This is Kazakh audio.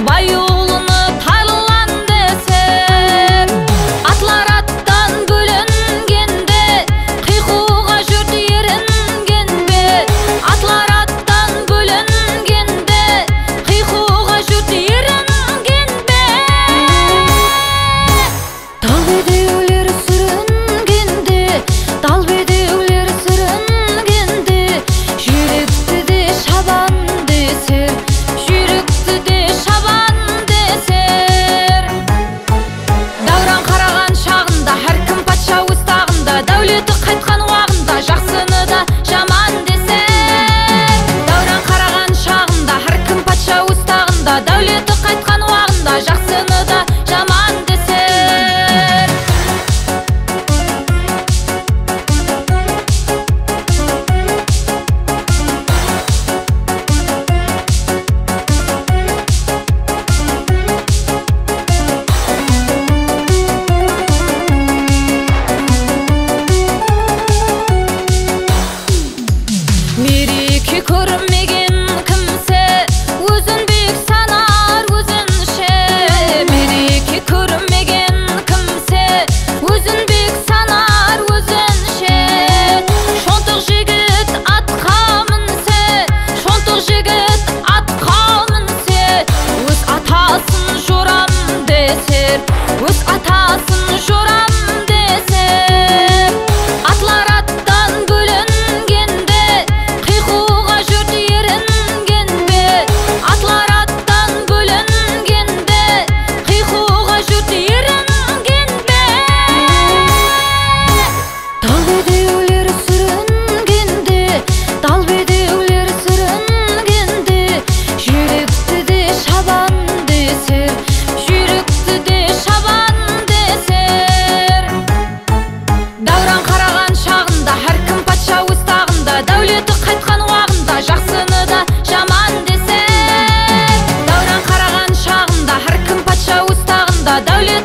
Bayulunu taylan deser, atlar attan bölüngende, kıykuğa jürt yeringende. Atlar attan bölüngende, kıykuğa jürt yeringende. Dal bedevler sürüngende, dal bedevler sürüngende, jürükti de şaban deser, jürükti de şaban deser. Davran қараған шағында, әркім патша өз тағында, дәулеті қайтқан уағында, жақсыны да жаман десер. Давран қараған шағында, әркім патша өз тағында, дәулеті қайтқан уағында, жақсыны да жаман десер. Мереке көрмеген кімсе, өзін бек санар өзінше. Мереке көрмеген кімсе, өзін бек санар өзінше. Шонтық жігіт атқа мінсе, шонтық жігіт атқа мінсе, өз атасын жорам десер, өз атасын жорам десер. Атлар аттан бөлінгенде, кыйкууга жұрт еренгенде. Атлар аттан бөлінгенде, кыйкууга жұрт еренгенде. Дал бедеулер сүрінгенде, дал бедеулер сүрінгенде, жүректі де шабан десер, жүректі де шабан десер. Давран қараған шағында, әркім патша өз тағында, дәулеті қайтқан уағында, жақсыны да жаман десер. Давран қараған шағында, әркім патша өз тағында, дәулеті